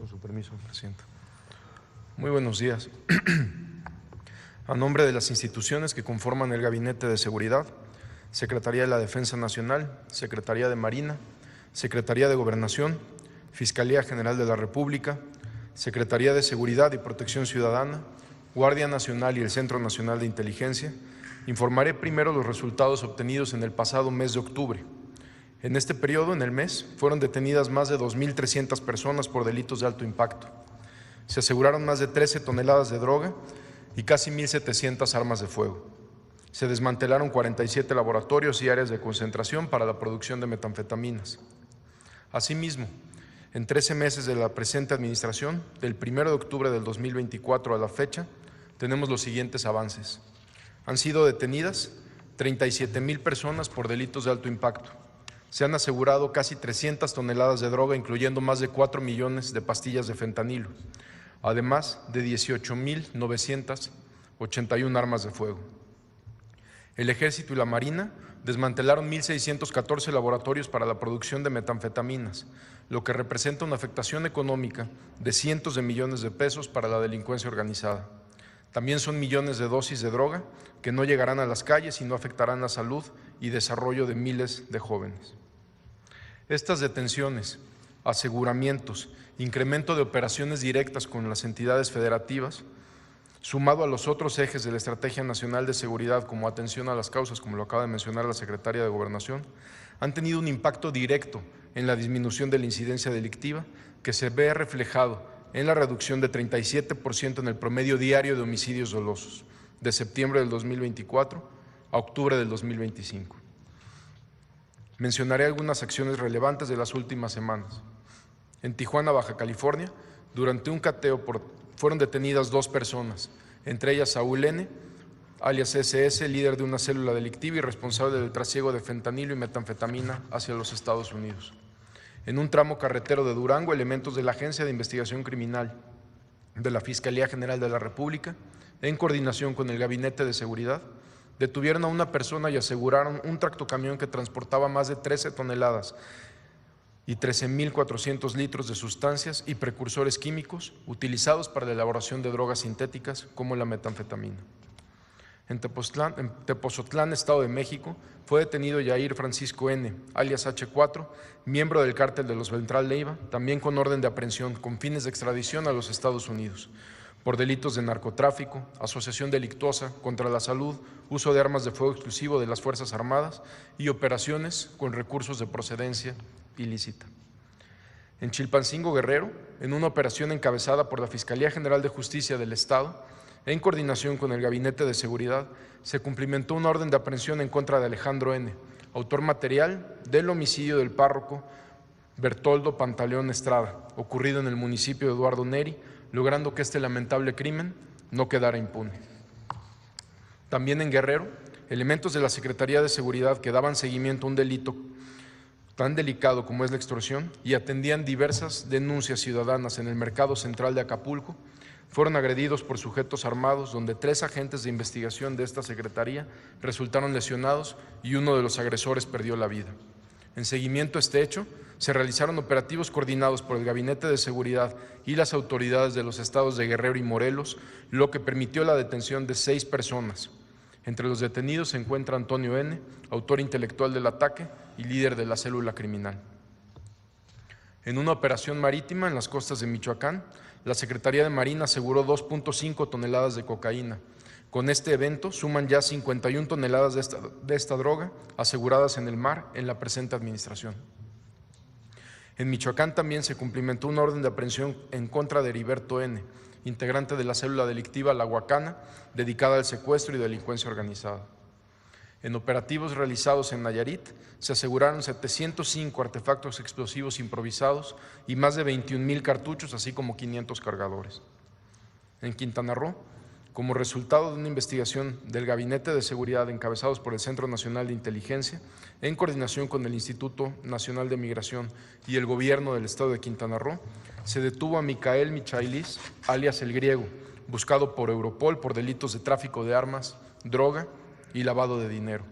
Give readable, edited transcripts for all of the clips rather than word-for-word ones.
Con su permiso, presidenta. Muy buenos días. A nombre de las instituciones que conforman el Gabinete de Seguridad, Secretaría de la Defensa Nacional, Secretaría de Marina, Secretaría de Gobernación, Fiscalía General de la República, Secretaría de Seguridad y Protección Ciudadana, Guardia Nacional y el Centro Nacional de Inteligencia, informaré primero los resultados obtenidos en el pasado mes de octubre. En este periodo, en el mes, fueron detenidas más de 2.300 personas por delitos de alto impacto. Se aseguraron más de 13 toneladas de droga y casi 1.700 armas de fuego. Se desmantelaron 47 laboratorios y áreas de concentración para la producción de metanfetaminas. Asimismo, en 13 meses de la presente administración, del 1 de octubre del 2024 a la fecha, tenemos los siguientes avances. Han sido detenidas 37,000 personas por delitos de alto impacto. Se han asegurado casi 300 toneladas de droga, incluyendo más de 4 millones de pastillas de fentanilo, además de 18,981 armas de fuego. El Ejército y la Marina desmantelaron 1.614 laboratorios para la producción de metanfetaminas, lo que representa una afectación económica de cientos de millones de pesos para la delincuencia organizada. También son millones de dosis de droga que no llegarán a las calles y no afectarán la salud y desarrollo de miles de jóvenes. Estas detenciones, aseguramientos, incremento de operaciones directas con las entidades federativas, sumado a los otros ejes de la Estrategia Nacional de Seguridad como atención a las causas, como lo acaba de mencionar la Secretaria de Gobernación, han tenido un impacto directo en la disminución de la incidencia delictiva que se ve reflejado en la reducción de 37% en el promedio diario de homicidios dolosos, de septiembre del 2024 a octubre del 2025. Mencionaré algunas acciones relevantes de las últimas semanas. En Tijuana, Baja California, durante un cateo fueron detenidas 2 personas, entre ellas Saúl N., alias SS, líder de una célula delictiva y responsable del trasiego de fentanilo y metanfetamina hacia los Estados Unidos. En un tramo carretero de Durango, elementos de la Agencia de Investigación Criminal de la Fiscalía General de la República, en coordinación con el Gabinete de Seguridad, detuvieron a una persona y aseguraron un tractocamión que transportaba más de 13 toneladas y 13,400 litros de sustancias y precursores químicos utilizados para la elaboración de drogas sintéticas como la metanfetamina. En Tepozotlán, Estado de México, fue detenido Yair Francisco N., alias H4, miembro del cártel de los Beltrán Leiva, también con orden de aprehensión con fines de extradición a los Estados Unidos, por delitos de narcotráfico, asociación delictuosa contra la salud, uso de armas de fuego exclusivo de las Fuerzas Armadas y operaciones con recursos de procedencia ilícita. En Chilpancingo, Guerrero, en una operación encabezada por la Fiscalía General de Justicia del Estado, en coordinación con el Gabinete de Seguridad, se cumplimentó una orden de aprehensión en contra de Alejandro N., autor material del homicidio del párroco Bertoldo Pantaleón Estrada, ocurrido en el municipio de Eduardo Neri, logrando que este lamentable crimen no quedara impune. También en Guerrero, elementos de la Secretaría de Seguridad que daban seguimiento a un delito tan delicado como es la extorsión y atendían diversas denuncias ciudadanas en el mercado central de Acapulco, fueron agredidos por sujetos armados, donde 3 agentes de investigación de esta secretaría resultaron lesionados y uno de los agresores perdió la vida. En seguimiento a este hecho, se realizaron operativos coordinados por el Gabinete de Seguridad y las autoridades de los estados de Guerrero y Morelos, lo que permitió la detención de 6 personas. Entre los detenidos se encuentra Antonio N., autor intelectual del ataque y líder de la célula criminal. En una operación marítima en las costas de Michoacán, la Secretaría de Marina aseguró 2,5 toneladas de cocaína. Con este evento suman ya 51 toneladas de esta droga aseguradas en el mar en la presente administración. En Michoacán también se cumplimentó una orden de aprehensión en contra de Heriberto N., integrante de la célula delictiva La Huacana, dedicada al secuestro y delincuencia organizada. En operativos realizados en Nayarit, se aseguraron 705 artefactos explosivos improvisados y más de 21,000 cartuchos, así como 500 cargadores. En Quintana Roo, como resultado de una investigación del Gabinete de Seguridad encabezados por el Centro Nacional de Inteligencia, en coordinación con el Instituto Nacional de Migración y el Gobierno del Estado de Quintana Roo, se detuvo a Micael Michailis, alias El Griego, buscado por Europol por delitos de tráfico de armas, droga y lavado de dinero.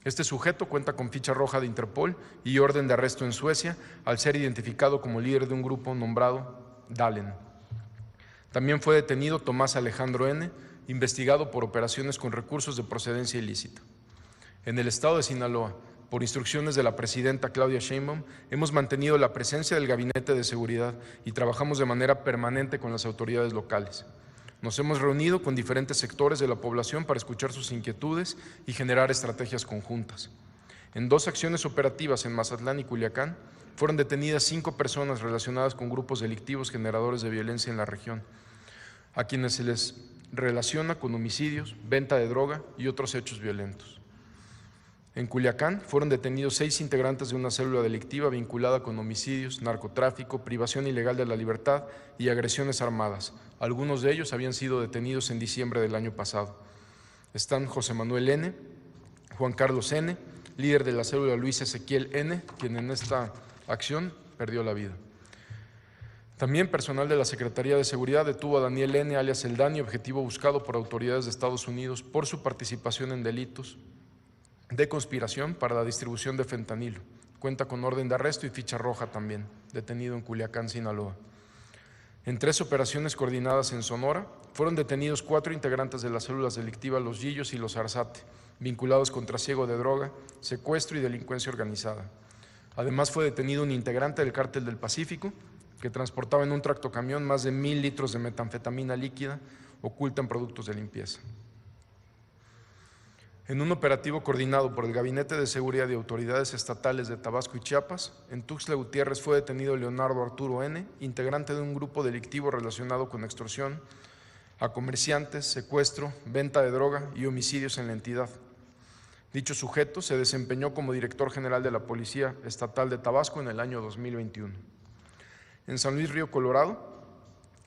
Este sujeto cuenta con ficha roja de Interpol y orden de arresto en Suecia al ser identificado como líder de un grupo nombrado Dalen. También fue detenido Tomás Alejandro N., investigado por operaciones con recursos de procedencia ilícita. En el estado de Sinaloa, por instrucciones de la presidenta Claudia Sheinbaum, hemos mantenido la presencia del Gabinete de Seguridad y trabajamos de manera permanente con las autoridades locales. Nos hemos reunido con diferentes sectores de la población para escuchar sus inquietudes y generar estrategias conjuntas. En 2 acciones operativas en Mazatlán y Culiacán, fueron detenidas 5 personas relacionadas con grupos delictivos generadores de violencia en la región, a quienes se les relaciona con homicidios, venta de droga y otros hechos violentos. En Culiacán fueron detenidos 6 integrantes de una célula delictiva vinculada con homicidios, narcotráfico, privación ilegal de la libertad y agresiones armadas. Algunos de ellos habían sido detenidos en diciembre del año pasado. Están José Manuel N., Juan Carlos N., líder de la célula Luis Ezequiel N., quien en esta acción perdió la vida. También personal de la Secretaría de Seguridad detuvo a Daniel N., alias El Dani, objetivo buscado por autoridades de Estados Unidos por su participación en delitos de conspiración para la distribución de fentanilo. Cuenta con orden de arresto y ficha roja también, detenido en Culiacán, Sinaloa. En 3 operaciones coordinadas en Sonora, fueron detenidos 4 integrantes de las células delictivas Los Yillos y Los Arzate, vinculados con trasiego de droga, secuestro y delincuencia organizada. Además, fue detenido un integrante del Cártel del Pacífico, que transportaba en un tractocamión más de 1,000 litros de metanfetamina líquida oculta en productos de limpieza. En un operativo coordinado por el Gabinete de Seguridad y autoridades estatales de Tabasco y Chiapas, en Tuxtla Gutiérrez fue detenido Leonardo Arturo N., integrante de un grupo delictivo relacionado con extorsión a comerciantes, secuestro, venta de droga y homicidios en la entidad. Dicho sujeto se desempeñó como director general de la Policía Estatal de Tabasco en el año 2021. En San Luis Río Colorado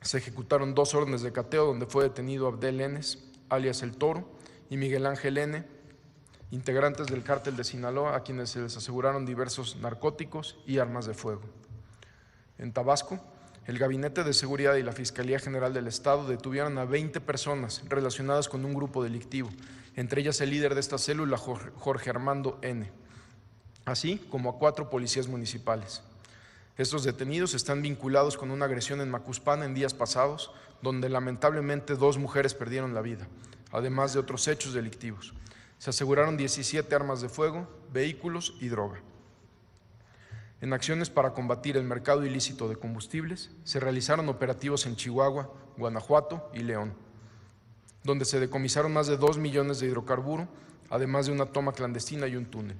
se ejecutaron 2 órdenes de cateo donde fue detenido Abdel N., alias El Toro, y Miguel Ángel N., integrantes del Cártel de Sinaloa, a quienes se les aseguraron diversos narcóticos y armas de fuego. En Tabasco, el Gabinete de Seguridad y la Fiscalía General del Estado detuvieron a 20 personas relacionadas con un grupo delictivo, entre ellas el líder de esta célula, Jorge Armando N., así como a 4 policías municipales. Estos detenidos están vinculados con una agresión en Macuspana en días pasados, donde lamentablemente 2 mujeres perdieron la vida, además de otros hechos delictivos. Se aseguraron 17 armas de fuego, vehículos y droga. En acciones para combatir el mercado ilícito de combustibles, se realizaron operativos en Chihuahua, Guanajuato y León, donde se decomisaron más de 2 millones de hidrocarburo, además de una toma clandestina y un túnel.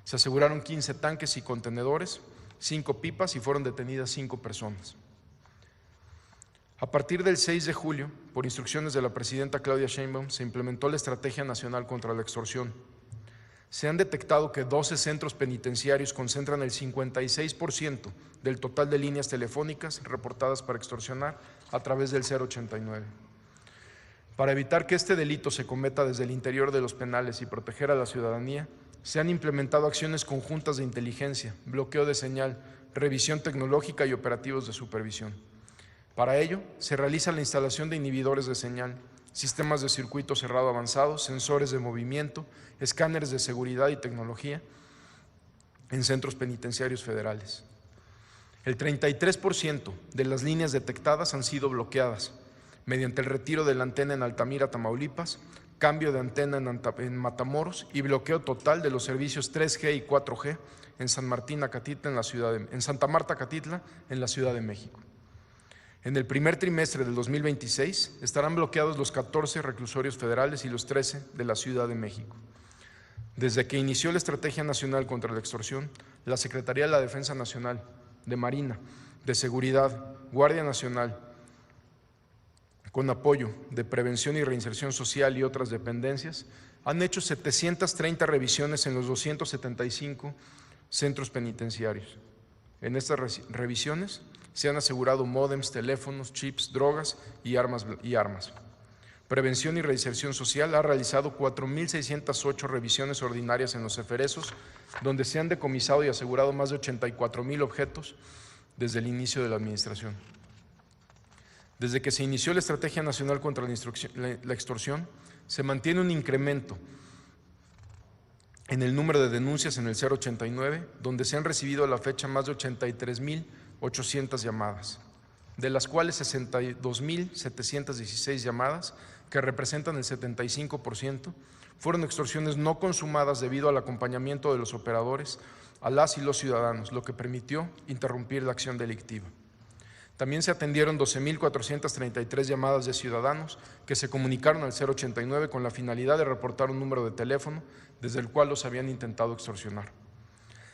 Se aseguraron 15 tanques y contenedores, 5 pipas y fueron detenidas 5 personas. A partir del 6 de julio, por instrucciones de la presidenta Claudia Sheinbaum, se implementó la Estrategia Nacional contra la Extorsión. Se han detectado que 12 centros penitenciarios concentran el 56% del total de líneas telefónicas reportadas para extorsionar a través del 089. Para evitar que este delito se cometa desde el interior de los penales y proteger a la ciudadanía, se han implementado acciones conjuntas de inteligencia, bloqueo de señal, revisión tecnológica y operativos de supervisión. Para ello, se realiza la instalación de inhibidores de señal, sistemas de circuito cerrado avanzados, sensores de movimiento, escáneres de seguridad y tecnología en centros penitenciarios federales. El 33% de las líneas detectadas han sido bloqueadas mediante el retiro de la antena en Altamira, Tamaulipas, cambio de antena en Matamoros y bloqueo total de los servicios 3G y 4G en Santa Marta, Catitla, en la Ciudad de México. En el primer trimestre del 2026 estarán bloqueados los 14 reclusorios federales y los 13 de la Ciudad de México. Desde que inició la Estrategia Nacional contra la Extorsión, la Secretaría de la Defensa Nacional, de Marina, de Seguridad, Guardia Nacional, con apoyo de Prevención y Reinserción Social y otras dependencias, han hecho 730 revisiones en los 275 centros penitenciarios. En estas revisiones se han asegurado módems, teléfonos, chips, drogas y armas. Prevención y Reinserción Social ha realizado 4,608 revisiones ordinarias en los eferesos, donde se han decomisado y asegurado más de 84,000 objetos desde el inicio de la administración. Desde que se inició la Estrategia Nacional contra la Extorsión, se mantiene un incremento en el número de denuncias en el 089, donde se han recibido a la fecha más de 83,800 llamadas. de las cuales 62.716 llamadas, que representan el 75%, fueron extorsiones no consumadas debido al acompañamiento de los operadores a las y los ciudadanos, lo que permitió interrumpir la acción delictiva. También se atendieron 12.433 llamadas de ciudadanos que se comunicaron al 089 con la finalidad de reportar un número de teléfono desde el cual los habían intentado extorsionar.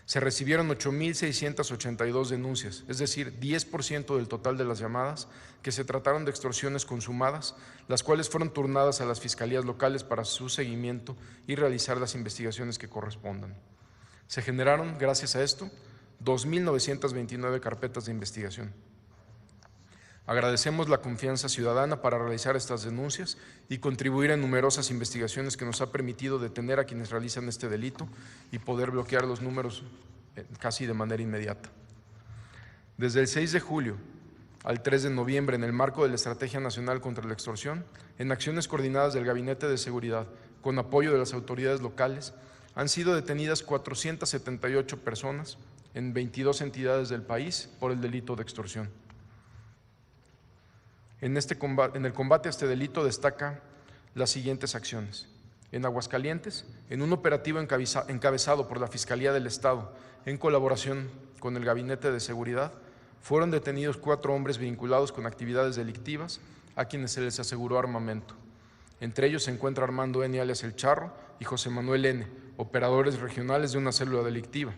Se recibieron 8.682 denuncias, es decir, 10% del total de las llamadas que se trataron de extorsiones consumadas, las cuales fueron turnadas a las fiscalías locales para su seguimiento y realizar las investigaciones que correspondan. Se generaron, gracias a esto, 2.929 carpetas de investigación. Agradecemos la confianza ciudadana para realizar estas denuncias y contribuir en numerosas investigaciones que nos ha permitido detener a quienes realizan este delito y poder bloquear los números casi de manera inmediata. Desde el 6 de julio al 3 de noviembre, en el marco de la Estrategia Nacional contra la Extorsión, en acciones coordinadas del Gabinete de Seguridad, con apoyo de las autoridades locales, han sido detenidas 478 personas en 22 entidades del país por el delito de extorsión. En el combate a este delito destaca las siguientes acciones. En Aguascalientes, en un operativo encabezado por la Fiscalía del Estado, en colaboración con el Gabinete de Seguridad, fueron detenidos 4 hombres vinculados con actividades delictivas a quienes se les aseguró armamento. Entre ellos se encuentra Armando N. alias El Charro y José Manuel N., operadores regionales de una célula delictiva,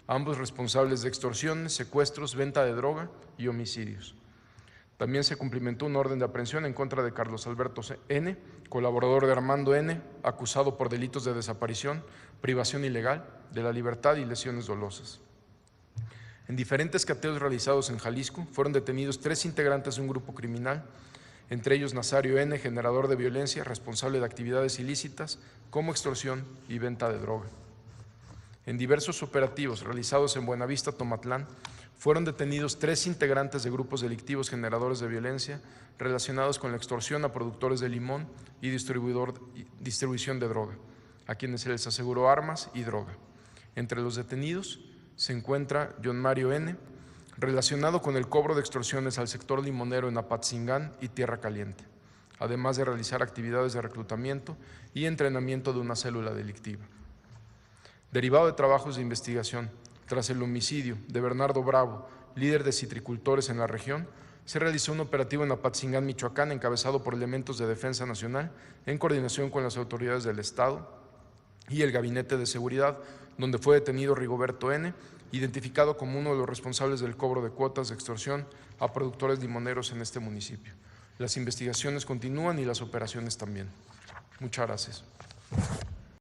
ambos responsables de extorsiones, secuestros, venta de droga y homicidios. También se cumplimentó una orden de aprehensión en contra de Carlos Alberto N., colaborador de Armando N., acusado por delitos de desaparición, privación ilegal de la libertad y lesiones dolosas. En diferentes cateos realizados en Jalisco fueron detenidos 3 integrantes de un grupo criminal, entre ellos Nazario N., generador de violencia, responsable de actividades ilícitas como extorsión y venta de droga. En diversos operativos realizados en Buenavista, Tomatlán, fueron detenidos 3 integrantes de grupos delictivos generadores de violencia relacionados con la extorsión a productores de limón y distribución de droga, a quienes se les aseguró armas y droga. Entre los detenidos se encuentra John Mario N., relacionado con el cobro de extorsiones al sector limonero en Apatzingán y Tierra Caliente, además de realizar actividades de reclutamiento y entrenamiento de una célula delictiva. Derivado de trabajos de investigación, tras el homicidio de Bernardo Bravo, líder de citricultores en la región, se realizó un operativo en Apatzingán, Michoacán, encabezado por elementos de Defensa Nacional, en coordinación con las autoridades del Estado y el Gabinete de Seguridad, donde fue detenido Rigoberto N., identificado como uno de los responsables del cobro de cuotas de extorsión a productores limoneros en este municipio. Las investigaciones continúan y las operaciones también. Muchas gracias.